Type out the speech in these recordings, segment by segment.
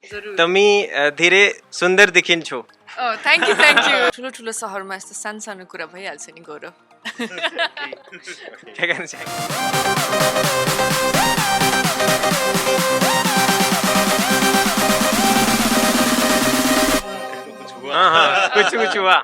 जरुर। तमी धेरै सुन्दर देखिन्छौ। Thank you thank you. ठुलो ठुलो सहरमा यस्तो सानो सानो कुरा भइहाल्छ नि गौरव। क्या कहना चाहेंगे? हाँ कुछ हुआ।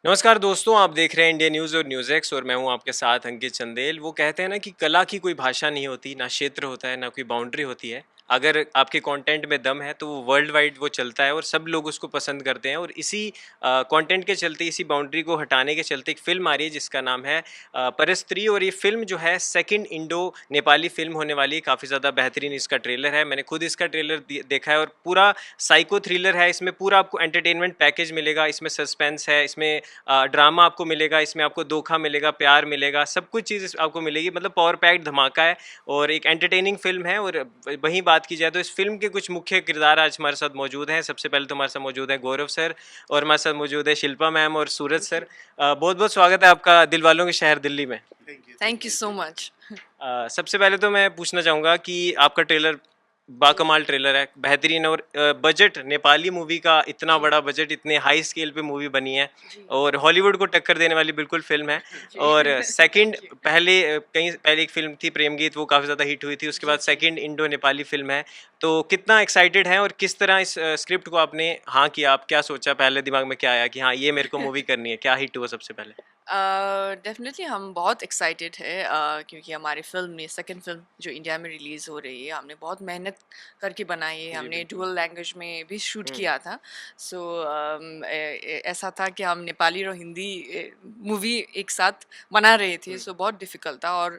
नमस्कार दोस्तों, आप देख रहे हैं इंडिया न्यूज़ और न्यूज़ एक्स और मैं हूं आपके साथ अंकित चंदेल। वो कहते हैं ना कि कला की कोई भाषा नहीं होती, ना क्षेत्र होता है, ना कोई बाउंड्री होती है। अगर आपके कंटेंट में दम है तो वो वर्ल्ड वाइड वो चलता है और सब लोग उसको पसंद करते हैं। और इसी कंटेंट के चलते, इसी बाउंड्री को हटाने के चलते एक फ़िल्म आ रही है जिसका नाम है परस्त्री। और ये फ़िल्म जो है सेकंड इंडो नेपाली फ़िल्म होने वाली है। काफ़ी ज़्यादा बेहतरीन इसका ट्रेलर है, मैंने खुद इसका ट्रेलर देखा है और पूरा साइको थ्रिलर है। इसमें पूरा आपको एंटरटेनमेंट पैकेज मिलेगा, इसमें सस्पेंस है, इसमें ड्रामा आपको मिलेगा, इसमें आपको धोखा मिलेगा, प्यार मिलेगा, सब कुछ चीज़ आपको मिलेगी। मतलब पावर पैक्ड धमाका है और एक एंटरटेनिंग फिल्म है। और वहीं बात की जाए तो इस फिल्म के कुछ मुख्य किरदार आज हमारे साथ मौजूद हैं। सबसे पहले तो हमारे साथ मौजूद है गौरव सर और हमारे साथ मौजूद है शिल्पा मैम और सूरज सर। बहुत बहुत स्वागत है आपका दिल वालों के शहर दिल्ली में। Thank you so much. सबसे पहले तो मैं पूछना चाहूँगा कि आपका ट्रेलर बाकमाल ट्रेलर है, बेहतरीन। और बजट, नेपाली मूवी का इतना बड़ा बजट, इतने हाई स्केल पे मूवी बनी है और हॉलीवुड को टक्कर देने वाली बिल्कुल फिल्म है। और सेकंड, पहले एक फिल्म थी प्रेम गीत, वो काफ़ी ज़्यादा हिट हुई थी। उसके बाद सेकंड इंडो नेपाली फिल्म है, तो कितना एक्साइटेड है और किस तरह इस स्क्रिप्ट को आपने हाँ किया? आप क्या सोचा, पहले दिमाग में क्या आया कि हाँ ये मेरे को मूवी करनी है? क्या हिट हुआ सबसे पहले? डेफिनेटली हम बहुत एक्साइटेड है क्योंकि हमारी फिल्म ये सेकंड फिल्म जो इंडिया में रिलीज़ हो रही है, हमने बहुत मेहनत करके बनाई है। हमने डुअल लैंग्वेज में भी शूट किया था। सो ऐसा था कि हम नेपाली और हिंदी मूवी एक साथ बना रहे थे। सो बहुत डिफ़िकल्ट था। और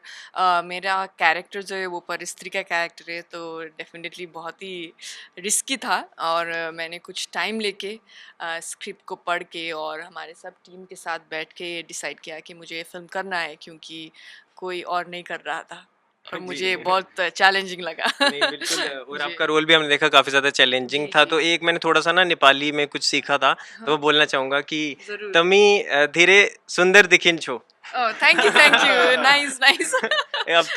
मेरा कैरेक्टर जो है वो परिस्त्री का कैरेक्टर है, तो डेफिनेटली बहुत ही रिस्की था। और मैंने कुछ टाइम लेके स्क्रिप्ट को पढ़ के और हमारे सब टीम के साथ बैठ के डिसाइड किया कि मुझे ये फिल्म करना है, क्योंकि कोई और नहीं कर रहा था और मुझे बहुत चैलेंजिंग लगा। नहीं बिल्कुल। और आपका रोल भी हमने देखा काफ़ी ज़्यादा चैलेंजिंग था। तो एक मैंने थोड़ा सा ना नेपाली में कुछ सीखा था, तो वो बोलना चाहूँगा कि तमी धेरै सुंदर देखिन्छौ। Thank you nice nice.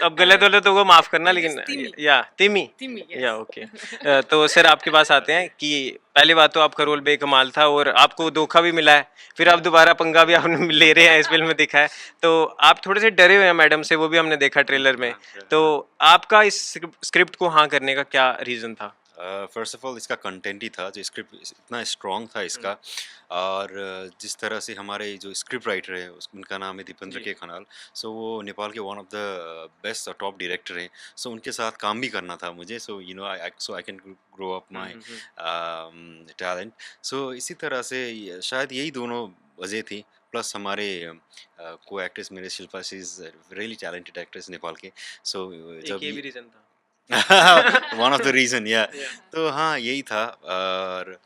अब गलत हो तो वो माफ करना, लेकिन तिमी। या तिमी तिमी, yes. या ओके। तो सर आपके पास आते हैं कि पहली बात तो आपका रोल बेकमाल था और आपको धोखा भी मिला है, फिर आप दोबारा पंगा भी आपने ले रहे हैं, इस फिल्म में दिखा है। तो आप थोड़े से डरे हुए हैं मैडम से, वो भी हमने देखा ट्रेलर में। तो आपका इस स्क्रिप्ट को हाँ करने का क्या रीज़न था? फर्स्ट ऑफ ऑल इसका कंटेंट ही था, जो स्क्रिप्ट इतना स्ट्रॉन्ग था इसका। और जिस तरह से हमारे जो स्क्रिप्ट राइटर है उनका नाम है दीपेंद्र के खनाल। सो वो नेपाल के वन ऑफ द बेस्ट और टॉप डायरेक्टर हैं। सो उनके साथ काम भी करना था मुझे। So you know I can grow up my talent. So इसी तरह से शायद यही दोनों वजह थी। प्लस हमारे को एक्ट्रेस मेरे Shilpa, she is really talented actress Nepal के। सो जब ये भी रीज़न था। वन ऑफ द रीजन या। तो हाँ यही था। और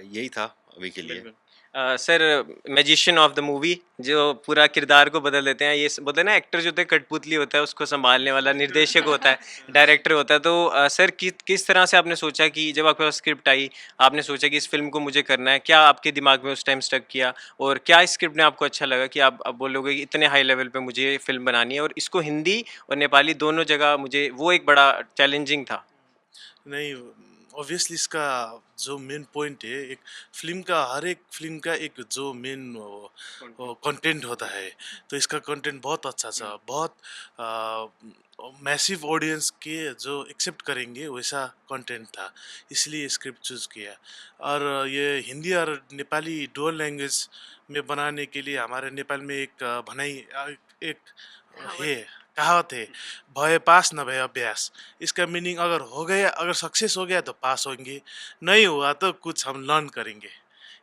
यही था अभी के लिए। Sir, magician of the movie, जो पूरा किरदार को बदल देते हैं, ये बोलते हैं ना एक्टर जो होता है कठपुतली होता है, उसको संभालने वाला निर्देशक होता है, डायरेक्टर होता है। तो सर किस तरह से आपने सोचा कि जब आपके पास स्क्रिप्ट आई, आपने सोचा कि इस फिल्म को मुझे करना है? क्या आपके दिमाग में उस टाइम स्टक किया और क्या इस स्क्रिप्ट ने आपको अच्छा लगा कि आप अब बोलोगे कि इतने हाई लेवल पे मुझे फिल्म बनानी है और इसको हिंदी और नेपाली दोनों जगह मुझे, वो एक बड़ा चैलेंजिंग था? नहीं, ऑब्वियसली इसका जो मेन पॉइंट है, एक फिल्म का, हर एक फिल्म का एक जो मेन कंटेंट होता है, तो इसका कंटेंट बहुत अच्छा था। बहुत मैसिव ऑडियंस के जो एक्सेप्ट करेंगे वैसा कंटेंट था, इसलिए स्क्रिप्ट चूज किया। और ये हिंदी और नेपाली डुअल लैंग्वेज में बनाने के लिए हमारे नेपाल में एक भनाई, एक है, कहावत है, भय पास न भय अभ्यास। इसका मीनिंग अगर हो गया, अगर सक्सेस हो गया तो पास होंगे, नहीं हुआ तो कुछ हम लर्न करेंगे।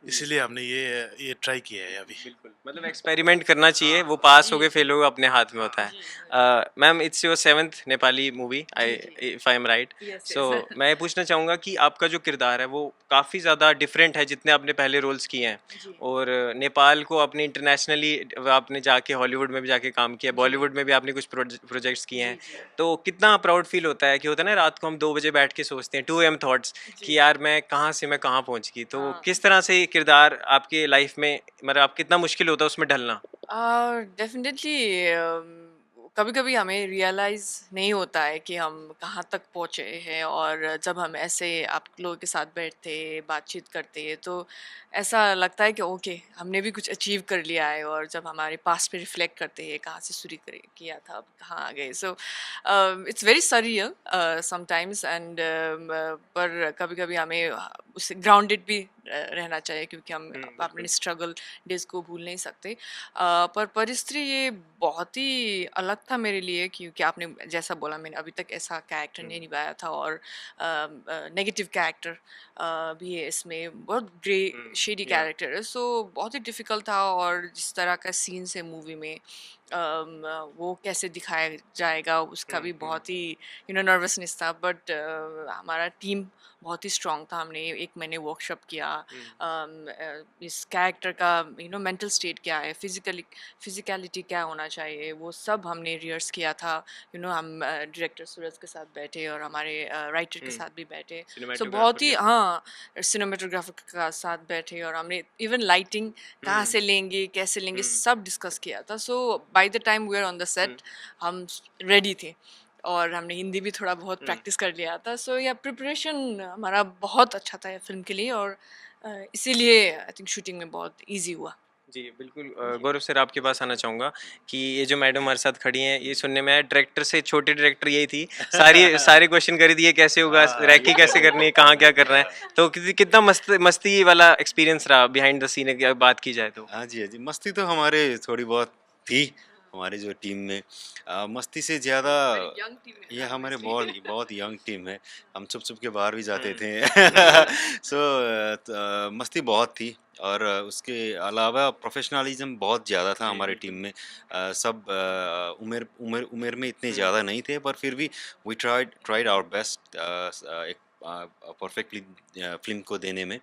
इसलिए हमने ये ट्राई किया है अभी। बिल्कुल, मतलब एक्सपेरिमेंट करना चाहिए, वो पास हो गए फेल हो गए अपने हाथ में होता है। Ma'am, it's your 7th Nepali movie, if I am right. So मैं पूछना चाहूँगा कि आपका जो किरदार है वो काफ़ी ज़्यादा डिफरेंट है जितने आपने पहले रोल्स किए हैं। और नेपाल को आपने इंटरनेशनली, आपने जाके हॉलीवुड में भी जाके काम किया, बॉलीवुड में भी आपने कुछ प्रोजेक्ट्स किए हैं। तो कितना प्राउड फील होता है कि होता है ना, रात को हम 2 बजे बैठ के सोचते हैं 2 AM थॉट्स कि यार मैं कहाँ से मैं कहाँ पहुँच गई। तो किस तरह से किरदार आपके लाइफ में, मतलब आप कितना मुश्किल होता है उसमें ढलना? डेफिनेटली कभी-कभी हमें रियलाइज़ नहीं होता है कि हम कहाँ तक पहुँचे हैं, और जब हम ऐसे आप लोगों के साथ बैठते, बातचीत करते हैं, तो ऐसा लगता है कि ओके, हमने भी कुछ अचीव कर लिया है, और जब हमारे पास्ट पे रिफ्लेक्ट करते हैं, कहाँ से शुरू करे किया था, अब कहाँ आ गए। So it's very surreal sometimes, and पर कभी-कभी हमें उससे ग्राउंडेड भी रहना चाहिए, क्योंकि हम अपने बिल्कुल। स्ट्रगल डेज़ को भूल नहीं सकते। पर परिस्थिति ये बहुत ही अलग था मेरे लिए, क्योंकि आपने जैसा बोला, मैंने अभी तक ऐसा कैरेक्टर नहीं निभाया था, और नेगेटिव कैरेक्टर भी है इसमें, बहुत ग्रे शेडी या कैरेक्टर है, सो बहुत ही डिफ़िकल्ट था। और जिस तरह का सीन्स है मूवी में, वो कैसे दिखाया जाएगा उसका भी बहुत ही नर्वसनेस था। बट हमारा टीम बहुत ही स्ट्रांग था, हमने 1 महीने वर्कशॉप किया, इस कैरेक्टर का मेंटल स्टेट क्या है, फिजिकलिटी क्या होना चाहिए, वो सब हमने रिहर्स किया था। हम डायरेक्टर सूरज के साथ बैठे, और हमारे राइटर के साथ भी बैठे। सो बहुत सिनेमेटोग्राफर ही, के साथ। हाँ, सिनेमेटोग्राफर के साथ बैठे, और हमने इवन लाइटिंग कहाँ से लेंगे, कैसे लेंगे, सब डिस्कस किया था। So by the time we are on the set, हम रेडी थे, और हमने हिंदी भी थोड़ा बहुत प्रैक्टिस कर लिया था। सो या प्रिपरेशन हमारा बहुत अच्छा था फिल्म के लिए, और इसीलिए आई थिंक शूटिंग में बहुत इजी हुआ। जी, बिल्कुल। गौरव सर, आपके पास आना चाहूँगा कि ये जो मैडम हमारे साथ खड़ी हैं, ये सुनने में आया डायरेक्टर से छोटी डायरेक्टर यही थी, सारे क्वेश्चन कर दिए, कैसे होगा, रैकी कैसे करनी है, कहाँ क्या करना है, तो कितना मस्ती वाला एक्सपीरियंस रहा बिहाइंड द सीन की बात की जाए तो? हाँ जी, हाँ जी, मस्ती तो हमारे थोड़ी बहुत थी, हमारी जो टीम में। मस्ती से ज़्यादा यंग टीम है ये ना, हमारे obviously। बहुत बहुत यंग टीम है, हम छुप-छुप के बाहर भी जाते थे। सो मस्ती बहुत थी, और उसके अलावा प्रोफ़ेशनलिज़्म बहुत ज़्यादा था जी, हमारी टीम बिल्कुल। में। सब उम्र में इतने ज़्यादा नहीं थे, पर फिर भी we tried tried our best एक परफेक्टली फ़िल्म को देने में।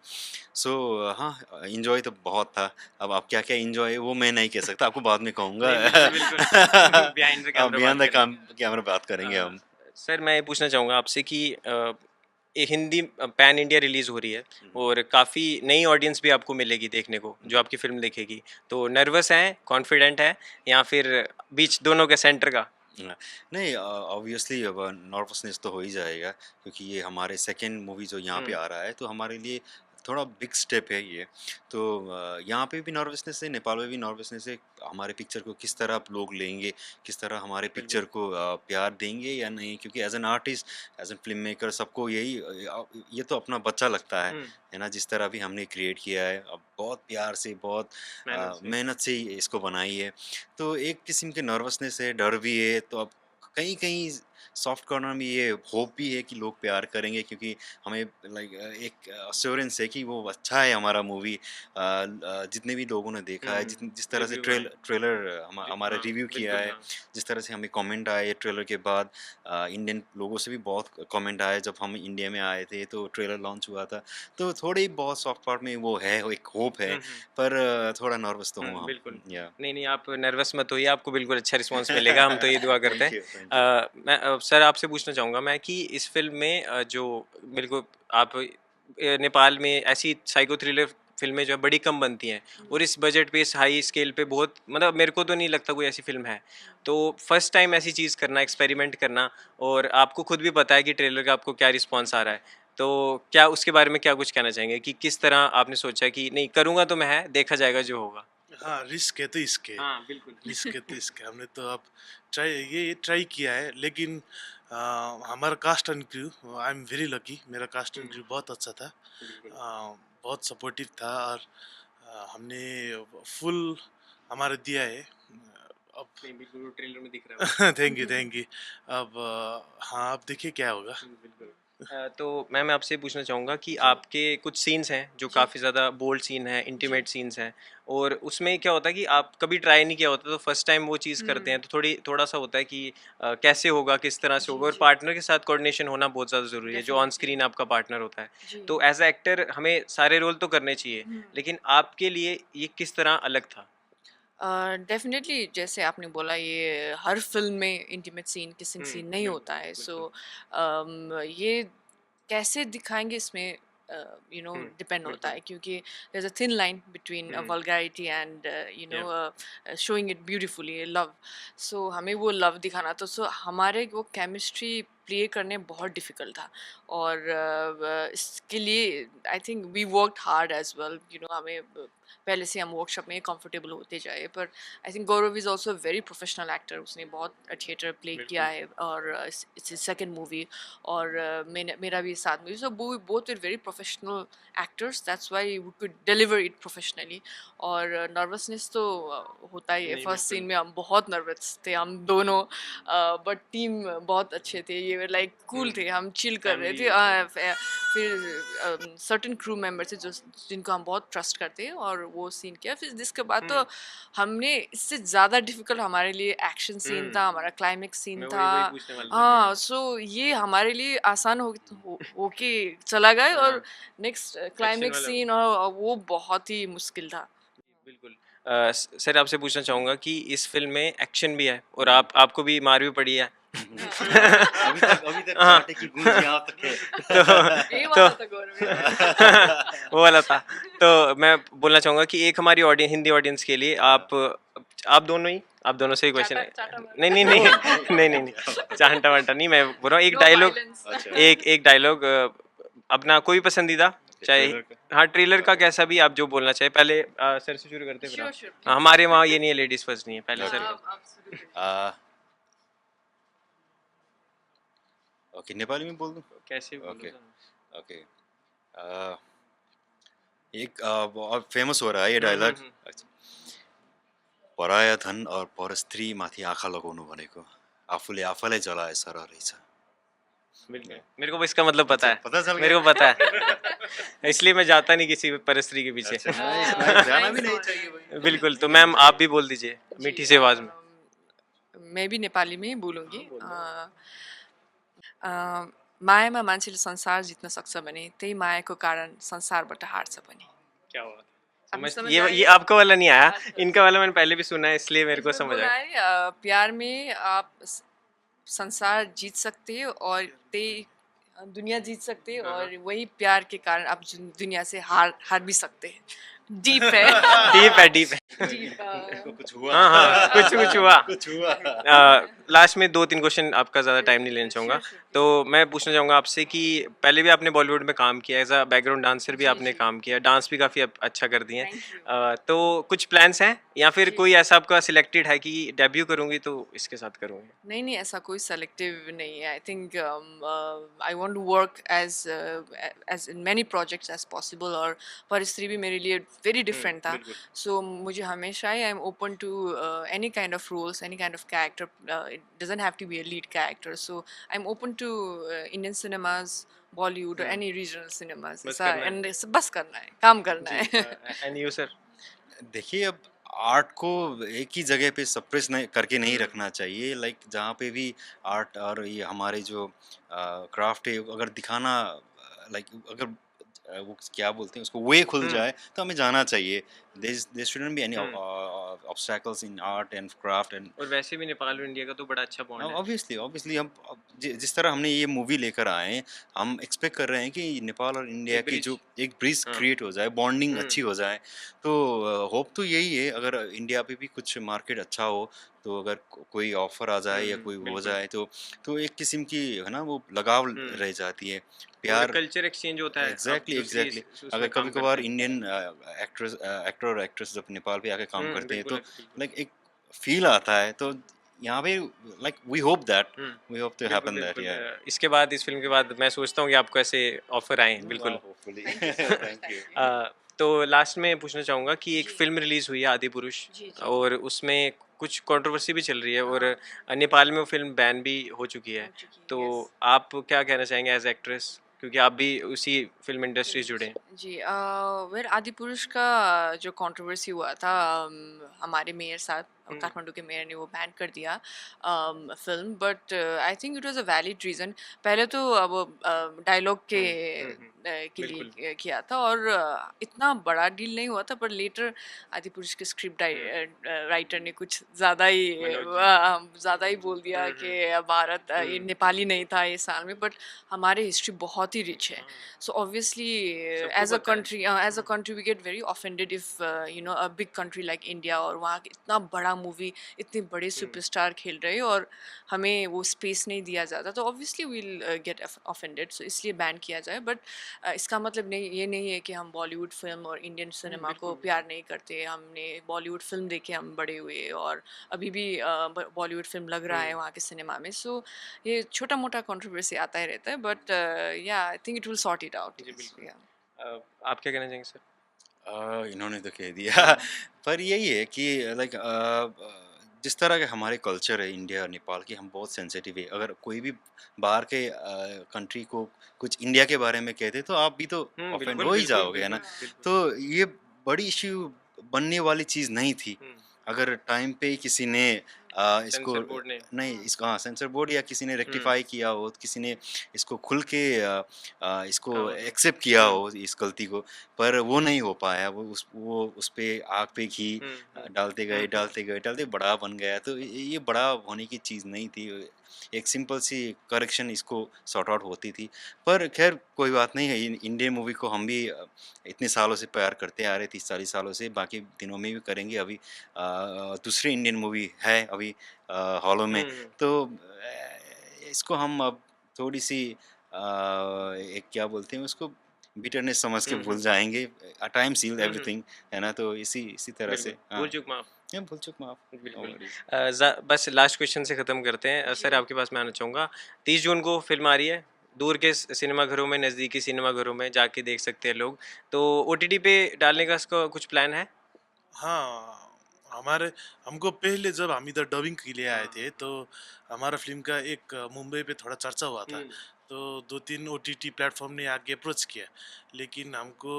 सो हाँ, एन्जॉय तो बहुत था। अब आप क्या-क्या एन्जॉय है वो मैं नहीं कह सकता, आपको बाद में कहूँगा। नहीं, बिल्कुल, बिल्कुल। बिहाइंड द कैमरा बात बियॉन्ड द करेंगे। कैमरा बात करेंगे अ, हम। सर, मैं ये पूछना चाहूँगा आपसे कि ये हिंदी पैन इंडिया रिलीज़ हो रही है, हुँ, और काफ़ी नई ऑडियंस भी आपको मिलेगी देखने को, जो हुँ। आपकी फ़िल्म देखेगी। तो नर्वस हैं, कॉन्फिडेंट हैं, या फिर बीच दोनों के सेंटर का? हाँ, नहीं, ऑब्वियसली अब नर्वसनेस तो हो ही जाएगा, क्योंकि ये हमारे सेकंड मूवी जो यहाँ पे हुँ, आ रहा है, तो हमारे लिए थोड़ा बिग स्टेप है ये। तो यहाँ पे भी नर्वसनेस है, नेपाल में भी नर्वसनेस है, हमारे पिक्चर को किस तरह आप लोग लेंगे, किस तरह हमारे बिल्कुल। पिक्चर को प्यार देंगे या नहीं, क्योंकि as an artist, as an film maker सबको यही ये तो अपना बच्चा लगता हुँ, है ना, जिस तरह भी हमने क्रिएट किया है, अब बहुत प्यार से, बहुत मेहनत से। मेहनत से ही इसको बनाई है। तो एक किस्म की नर्वसनेस है, डर भी है, तो अब कहीं-कहीं सॉफ्ट कॉर्नर में ये होप भी है कि लोग प्यार करेंगे, क्योंकि हमें लाइक एक एश्योरेंस है कि वो अच्छा है हमारा मूवी। जितने भी लोगों ने देखा है, हुँ, जिस तरह से रिव्यू आए। ट्रेलर हमारा हाँ, रिव्यू किया बिल्कुल, है, हाँ। जिस तरह से हमें कमेंट आए ट्रेलर के बाद, इंडियन लोगों से भी बहुत कमेंट आए जब हम इंडिया में आए थे, तो ट्रेलर लॉन्च हुआ था। तो थोड़ी बहुत सॉफ्ट पार्ट में वो है, वो एक होप है, हुँ, हुँ। पर थोड़ा नर्वस तो हूँ हम। बिल्कुल। या नहीं, नहीं, आप नर्वस मत होइए, आपको बिल्कुल अच्छा रिस्पॉन्स मिलेगा, हम तो ये दुआ करते हैं। Thank you. मैं सर, आपसे पूछना चाहूँगा मैं कि इस फ़िल्म में जो बिल्कुल आप नेपाल में ऐसी साइको थ्रिलर फ़िल्में जो है बड़ी कम बनती हैं, और इस बजट पे, इस हाई स्केल पे बहुत, मतलब मेरे को तो नहीं लगता कोई ऐसी फ़िल्म है। तो फर्स्ट टाइम ऐसी चीज़ करना, एक्सपेरिमेंट करना, और आपको खुद भी पता है कि ट्रेलर का आपको क्या रिस्पॉन्स आ रहा है। तो क्या उसके बारे में क्या कुछ कहना चाहेंगे कि किस तरह आपने सोचा कि नहीं करूँगा तो मैं है, देखा जाएगा जो होगा? हाँ, रिस्क है तो इसके, हाँ, बिल्कुल। रिस्क है तो इसके। हमने तो अब ये ट्राई किया है, लेकिन हमारा cast and crew, I am very lucky, मेरा कास्ट एंड हुँ, क्रू बहुत अच्छा था। बिल्कुल। बहुत सपोर्टिव था, और हमने फुल हमारा दिया है। अब नहीं, बिल्कुल वो ट्रेलर में दिख रहा है वो। Thank you, thank you. अब हाँ, अब देखिए क्या होगा। बिल्कुल। तो मैं आपसे पूछना चाहूँगा कि आपके कुछ सीन्स हैं जो काफ़ी ज़्यादा बोल्ड सीन हैं, इंटीमेट सीन्स हैं, और उसमें क्या होता है कि आप कभी ट्राई नहीं किया होता, तो फर्स्ट टाइम वो चीज़ करते हैं, तो थोड़ा-सा होता है कि कैसे होगा, किस तरह से होगा, और पार्टनर के साथ कोऑर्डिनेशन होना बहुत ज़्यादा ज़रूरी है, जो ऑन डेफिनेटली। स्क्रीन आपका पार्टनर होता है। जी। तो एज़ अ एक्टर हमें सारे रोल तो करने चाहिए, लेकिन आपके लिए ये किस तरह अलग था? डेफिनेटली, जैसे आपने बोला, ये हर फिल्म में इंटीमेट सीन, किसिंग सीन नहीं बिल्कुल, होता है। सो बिल्कुल। ये कैसे दिखाएंगे इसमें, यू नो डिपेंड होता है, क्योंकि there is a thin line between vulgarity and you know showing it beautifully love. So हमें वो लव दिखाना, तो सो हमारे वो केमिस्ट्री प्ले करने बहुत डिफ़िकल्ट था. और इसके लिए I think we worked hard as well, you know. हमें पहले से हम वर्कशॉप में कंफर्टेबल होते जाए. पर I think Gaurav is also very professional actor. उसने बहुत थिएटर प्ले किया है, और इट्स सेकंड मूवी. और मेरा भी साथ में, so both were very professional actors. That's why we could deliver it professionally. और नर्वसनेस तो होता ही है. फर्स्ट सीन में हम बहुत नर्वस थे हम दोनों, बट टीम बहुत अच्छे थे. ये लाइक कूल थे, हम चिल कर रहे थे. फिर सर्टेन क्रू मेंबर थे जो जिनको हम बहुत ट्रस्ट करते हैं, और वो सीन किया. फिर जिसके बाद तो हमने इससे ज़्यादा डिफिकल्ट हमारे लिए एक्शन सीन था, हमारा क्लाइमेक्स सीन था. हाँ, सो ये हमारे लिए आसान होके चला गया. और नेक्स्ट क्लाइमेक्स सीन, और वो बहुत ही मुश्किल था. बिल्कुल. सर आपसे पूछना चाहूँगा कि इस फिल्म में एक्शन भी है और आपको भी मार भी पड़ी है. अभी तक चाटे की गूंज यहाँ तक है. ये वाला था गौरव. वो वाला था. तो मैं बोलना चाहूँगा कि एक हमारी ऑडियंस, हिंदी ऑडियंस के लिए आप दोनों से ही क्वेश्चन है. नहीं नहीं नहीं नहीं नहीं नहीं चांटा वांटा नहीं, मैं बोल रहा हूँ एक डायलॉग, एक डायलॉग अपना कोई पसंदीदा, चाहे हाँ ट्रेलर का कैसा भी आप जो बोलना चाहे. पहले सर से शुरू करते हैं. फिर Sure, हाँ, हमारे वहाँ ये नहीं है, लेडीज फर्स्ट नहीं है. पहले सर. ओके, नेपाली में बोल दूं? कैसे ओके ओके. एक बहुत फेमस हो रहा है ये डायलॉग. पराया धन और परस्त्री माथि आँखा लगाउनु भनेको आफूले आफैलाई जलाए सर रहेछ. मेरे को इसका मतलब पता है. पता चल गया? मेरे को पता है. इसलिए मैं जाता नहीं किसी परस्त्री के पीछे. जाना भी नहीं चाहिए भाई. बिल्कुल. तो मैम आप भी बोल दीजिए मीठी सी आवाज में. मैं भी नेपाली में ही बोलूँगी. मायामा मान्छेले संसार जित्न सक्छ भने त्यही मायाको कारण संसारबाट हार्छ पनि. क्या हुआ? आपको समझ ये आई? आपका वाला नहीं आया. इनका वाला मैंने पहले भी सुना है, इसलिए मेरे को इसमें समझ बोला आया. है, प्यार में आप संसार जीत सकते हो, और दुनिया जीत सकते हो, और वही प्यार के कारण आप दुनिया से हार भी सकते हैं. डीप है. डीप है, डीप है. डीप. कुछ हुआ. हाँ हाँ, कुछ हुआ. कुछ हुआ. लास्ट में 2-3 क्वेश्चन, आपका ज़्यादा टाइम नहीं लेना चाहूँगा. तो मैं पूछना चाहूँगा आपसे कि पहले भी आपने बॉलीवुड में काम किया, एज अ बैकग्राउंड डांसर भी आपने काम किया, डांस भी काफ़ी अच्छा कर दिए हैं. तो कुछ प्लान्स हैं, या फिर कोई ऐसा आपका सिलेक्टेड है कि डेब्यू करूँगी तो इसके साथ करूँगी? नहीं, ऐसा कोई सेलेक्टिव नहीं है. I think I want to work as in many projects as possible. और परिस्थिति भी मेरे लिए वेरी डिफरेंट था. सो मुझे हमेशा ही I am open to any kind of roles, any kind of character. It doesn't have to be a lead character. So I am open to Indian cinemas, Bollywood, और any regional cinemas. And बस करना है, काम करना है. And you sir? देखिए, अब art को एक ही जगह पे सप्रेस नहीं करके नहीं रखना चाहिए. लाइक जहाँ पे भी आर्ट और ये हमारे जो क्राफ्ट है अगर दिखाना, लाइक अगर वो क्या बोलते हैं उसको, वे खुल जाए तो हमें जाना चाहिए. There shouldn't be any obstacles in art and craft. And और वैसे भी नेपाल और इंडिया का तो बड़ा अच्छा बॉन्ड है. ऑब्वियसली हम जिस तरह हमने ये मूवी लेकर आए हैं, हम एक्सपेक्ट कर रहे हैं कि नेपाल और इंडिया की जो एक ब्रिज क्रिएट हो जाए, बॉन्डिंग अच्छी हो जाए. तो होप तो यही है, अगर इंडिया पे भी कुछ मार्केट अच्छा हो, तो अगर कोई ऑफर आ जाए या कोई हो जाए तो एक किस्म की है ना वो लगाव रह जाती है, प्यार, कल्चर एक्सचेंज होता है. एग्जैक्टली. अगर कभी कभार इंडियन एक्टर और एक्ट्रेस जब नेपाल पे आके काम करते हैं तो लाइक एक फील आता है. तो यहाँ पे like we hope to happen that. इसके बाद, इस फिल्म के बाद मैं सोचता हूँ कि आपको ऐसे ऑफर आए. बिल्कुल. Thank you. तो लास्ट में पूछना चाहूँगा कि एक फिल्म रिलीज हुई है आदि पुरुष, और उसमें कुछ कंट्रोवर्सी भी चल रही है, और नेपाल में वो फिल्म बैन भी हो चुकी है. तो आप क्या कहना चाहेंगे एज एक्ट्रेस, क्योंकि आप भी उसी फिल्म इंडस्ट्री से जुड़े हैं? जी. वेल, आदि पुरुष का जो कंट्रोवर्सी हुआ था, हमारे मेयर साहब, काठमांडू के मेयर ने वो बैन कर दिया film. But I think it was a valid reason. पहले तो अब डायलॉग के के लिए बिल्कुल। किया था, और इतना बड़ा डील नहीं हुआ था, पर लेटर आदिपुरुष के स्क्रिप्ट राइटर ने कुछ ज़्यादा ही ज़्यादा ही बोल दिया कि भारत ये नेपाली नहीं था ये साल में, बट हमारे हिस्ट्री बहुत ही रिच है. So obviously, as a country, we get very offended if a big country like India और वहाँ इतना बड़ा मूवी, इतने बड़े सुपरस्टार खेल रहे हैं और हमें वो स्पेस नहीं दिया जाता, तो obviously we'll get offended. So इसलिए बैन किया जाए. बट इसका मतलब ये नहीं है कि हम बॉलीवुड फिल्म और इंडियन सिनेमा को प्यार नहीं करते. हमने बॉलीवुड फिल्म देखे हम बड़े हुए, और अभी भी बॉलीवुड फिल्म लग रहा है वहाँ के सिनेमा में. सो ये छोटा मोटा कंट्रोवर्सी आता ही रहता है, but yeah I think it will sort it out. जी बिल्कुल. आप क्या कहना चाहेंगे सर? इन्होंने तो कह दिया पर यही है कि लाइक जिस तरह के हमारे कल्चर है इंडिया नेपाल की, हम बहुत सेंसिटिव है. अगर कोई भी बाहर के कंट्री को कुछ इंडिया के बारे में कहते तो आप भी तो ऑफेंड बिल्कुल हो ही बिल्कुल जाओगे, है ना. बिल्कुल. तो ये बड़ी इश्यू बनने वाली चीज़ नहीं थी अगर टाइम पे ही किसी ने इसको सेंसर बोर्ड ने नहीं इसको हाँ सेंसर बोर्ड या किसी ने रेक्टिफाई किया हो, किसी ने इसको खुल के इसको हाँ. एक्सेप्ट किया हो इस गलती को, पर वो नहीं हो पाया. वो उस पे आग पे घी डालते गए बड़ा बन गया. तो ये बड़ा होने की चीज़ नहीं थी. एक सिंपल सी करेक्शन इसको सॉर्ट आउट होती थी. पर खैर कोई बात नहीं है. इंडियन मूवी को हम भी इतने सालों से प्यार करते आ रहे 30-40 सालों से, बाकी दिनों में भी करेंगे. अभी दूसरी इंडियन मूवी है अभी हॉलों में, तो इसको हम अब थोड़ी सी एक क्या बोलते हैं उसको बिटरनेस समझ के भूल जाएंगे. टाइम सील एवरीथिंग, है ना. तो इसी तरह से भूल चूक माफ. भूल चूक माफ. बिल्कुल. बस लास्ट क्वेश्चन से ख़त्म करते हैं. सर आपके पास मैं आना चाहूँगा. 30 जून को फिल्म आ रही है. दूर के सिनेमा घरों में, नज़दीकी सिनेमा घरों में जाके देख सकते हैं लोग. तो OTT पे डालने का इसका कुछ प्लान है? हाँ, हमको पहले जब हम इधर डबिंग के लिए आए थे तो हमारा फिल्म का एक मुंबई पे थोड़ा चर्चा हुआ था. तो 2-3 OTT प्लेटफॉर्म ने आगे अप्रोच किया, लेकिन हमको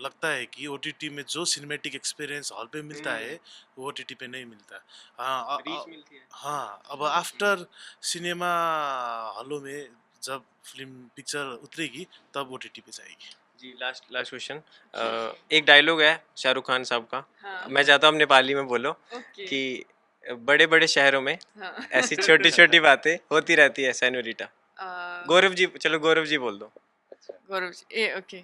लगता है कि OTT में जो सिनेमैटिक एक्सपीरियंस हॉल पे मिलता है वो OTT पे नहीं मिलता. हाँ रीच मिलती है. हाँ, अब आफ्टर सिनेमा हॉलों में जब फिल्म पिक्चर उतरेगी तब OTT पे जाएगी. जी लास्ट क्वेश्चन. एक डायलॉग है शाहरुख खान साहब का. हाँ. मैं चाहता हूँ आप नेपाली में बोलो ओके. कि बड़े बड़े शहरों में हाँ. ऐसी छोटी छोटी बातें होती रहती है सेनोरिटा. गौरव जी, चलो गौरव जी बोल दो. गौरव जी, ओके.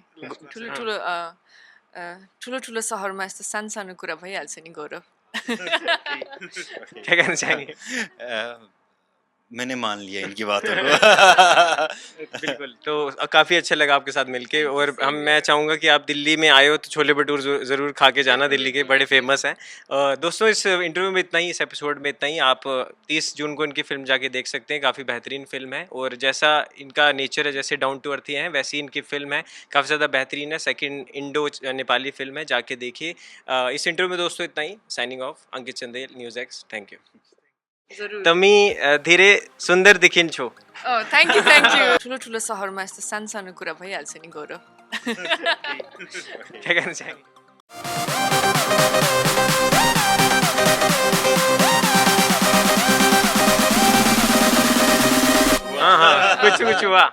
ठुलो ठुलो सहरमा यस्तो सानो सानो कुरा भइहाल्छ नि गौरव. क्या कहना चाहेंगे? मैंने मान लिया इनकी बातों को. बिल्कुल. तो काफ़ी अच्छा लगा आपके साथ मिलके, और मैं चाहूँगा कि आप दिल्ली में आए हो तो छोले भटूरे ज़रूर खा के जाना. दिल्ली के बड़े फेमस हैं. दोस्तों इस इंटरव्यू में इतना ही, इस एपिसोड में इतना ही. आप 30 जून को इनकी फिल्म जाके देख सकते हैं. काफ़ी बेहतरीन फिल्म है, और जैसा इनका नेचर है, जैसे डाउन टू अर्थ हैं, वैसी इनकी फिल्म है. काफ़ी ज़्यादा बेहतरीन है. सेकंड इंडो नेपाली फिल्म है, जाके देखिए. इस इंटरव्यू में दोस्तों इतना ही. Signing off. Ankit Chandel, news X. Thank you. जरुर. तमी धेरै सुन्दर देखिन्छौ. Thank you. ठुलो ठुलो सहरमा यस्तो सानो सानो कुरा भइहाल्छ नि गौरव. क्या कहना चाहेंगे? हाँ कुछ हुआ.